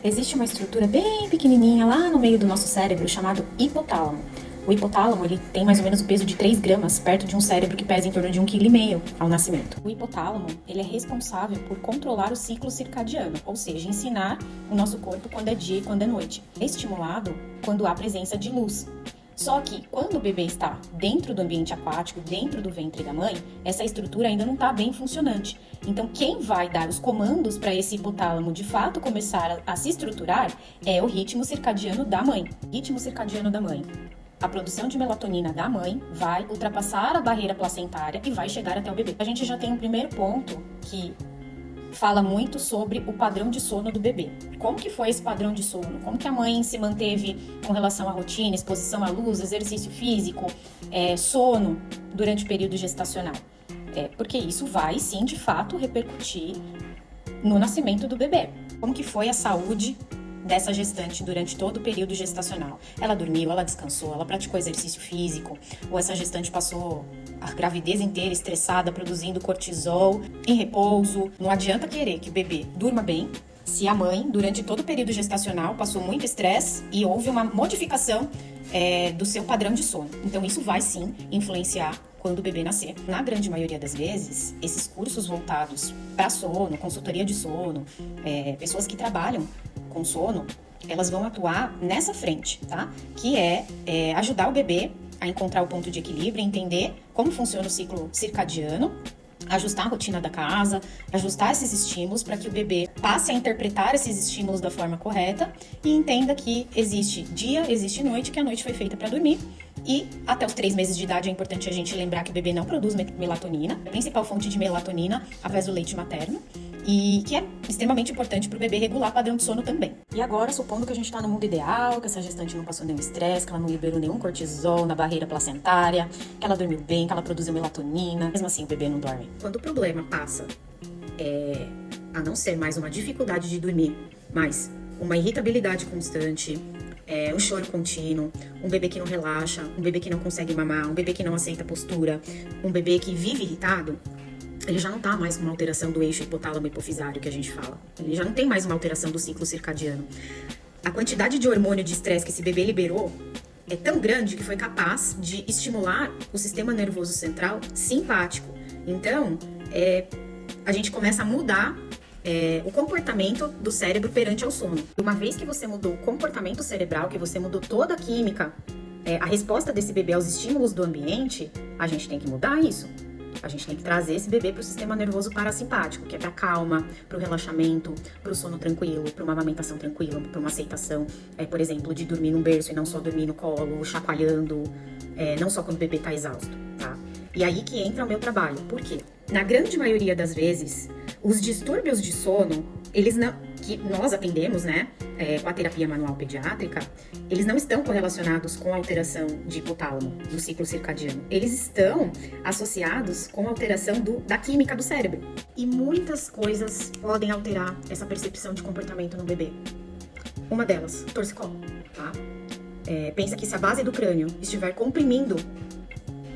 Existe uma estrutura bem pequenininha lá no meio do nosso cérebro chamado hipotálamo. O hipotálamo ele tem mais ou menos o peso de 3 gramas, perto de um cérebro que pesa em torno de 1,5 kg ao nascimento. O hipotálamo ele é responsável por controlar o ciclo circadiano, ou seja, ensinar o nosso corpo quando é dia e quando é noite. É estimulado quando há presença de luz. Só que quando o bebê está dentro do ambiente aquático, dentro do ventre da mãe, essa estrutura ainda não está bem funcionante. Então, quem vai dar os comandos para esse hipotálamo de fato começar a se estruturar é o ritmo circadiano da mãe. Ritmo circadiano da mãe. A produção de melatonina da mãe vai ultrapassar a barreira placentária e vai chegar até o bebê. A gente já tem um primeiro ponto que fala muito sobre o padrão de sono do bebê. Como que foi esse padrão de sono? Como que a mãe se manteve com relação à rotina, exposição à luz, exercício físico, sono durante o período gestacional? Porque isso vai, sim, de fato, repercutir no nascimento do bebê. Como que foi a saúde dessa gestante durante todo o período gestacional? Ela dormiu, ela descansou, ela praticou exercício físico, ou essa gestante passou a gravidez inteira estressada, produzindo cortisol, em repouso? Não adianta querer que o bebê durma bem se a mãe, durante todo o período gestacional, passou muito estresse e houve uma modificação do seu padrão de sono. Então isso vai sim influenciar quando o bebê nascer. Na grande maioria das vezes, esses cursos voltados para sono, consultoria de sono, pessoas que trabalham com sono, elas vão atuar nessa frente, tá? Que é ajudar o bebê a encontrar o ponto de equilíbrio, entender como funciona o ciclo circadiano, ajustar a rotina da casa, ajustar esses estímulos para que o bebê passe a interpretar esses estímulos da forma correta e entenda que existe dia, existe noite, que a noite foi feita para dormir. E até os 3 meses de idade é importante a gente lembrar que o bebê não produz melatonina, a principal fonte de melatonina através do leite materno, e que é extremamente importante para o bebê regular o padrão de sono também. E agora, supondo que a gente está no mundo ideal, que essa gestante não passou nenhum estresse, que ela não liberou nenhum cortisol na barreira placentária, que ela dormiu bem, que ela produziu melatonina, mesmo assim o bebê não dorme. Quando o problema passa a não ser mais uma dificuldade de dormir, mas uma irritabilidade constante, um choro contínuo, um bebê que não relaxa, um bebê que não consegue mamar, um bebê que não aceita postura, um bebê que vive irritado, ele já não tá mais com uma alteração do eixo hipotálamo hipofisário que a gente fala. Ele já não tem mais uma alteração do ciclo circadiano. A quantidade de hormônio de estresse que esse bebê liberou é tão grande que foi capaz de estimular o sistema nervoso central simpático. Então, a gente começa a mudar o comportamento do cérebro perante ao sono. Uma vez que você mudou o comportamento cerebral, que você mudou toda a química, a resposta desse bebê aos estímulos do ambiente, a gente tem que mudar isso. A gente tem que trazer esse bebê para o sistema nervoso parasimpático, que é para calma, para o relaxamento, para o sono tranquilo, para uma amamentação tranquila, para uma aceitação, por exemplo, de dormir num berço e não só dormir no colo, chacoalhando, não só quando o bebê está exausto, tá? E aí que entra o meu trabalho. Por quê? Na grande maioria das vezes, os distúrbios de sono, que nós atendemos, né, com a terapia manual pediátrica, eles não estão correlacionados com a alteração de hipotálamo, do ciclo circadiano. Eles estão associados com a alteração da química do cérebro. E muitas coisas podem alterar essa percepção de comportamento no bebê. Uma delas, torcicolo, tá? Pensa que se a base do crânio estiver comprimindo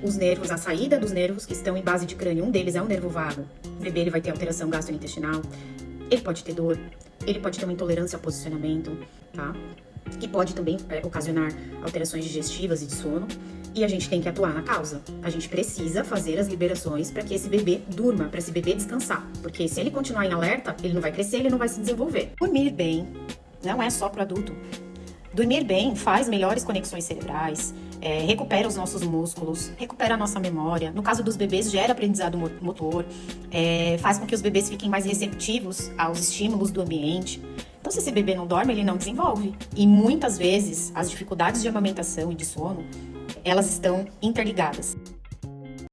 os nervos, a saída dos nervos que estão em base de crânio, um deles é o nervo vago, o bebê ele vai ter alteração gastrointestinal, ele pode ter dor, ele pode ter uma intolerância ao posicionamento, tá? Que pode também ocasionar alterações digestivas e de sono. E a gente tem que atuar na causa. A gente precisa fazer as liberações para que esse bebê durma, para esse bebê descansar. Porque se ele continuar em alerta, ele não vai crescer, ele não vai se desenvolver. Dormir bem não é só para adulto. Dormir bem faz melhores conexões cerebrais, recupera os nossos músculos, recupera a nossa memória. No caso dos bebês, gera aprendizado motor, faz com que os bebês fiquem mais receptivos aos estímulos do ambiente. Então, se esse bebê não dorme, ele não desenvolve. E muitas vezes, as dificuldades de amamentação e de sono, elas estão interligadas.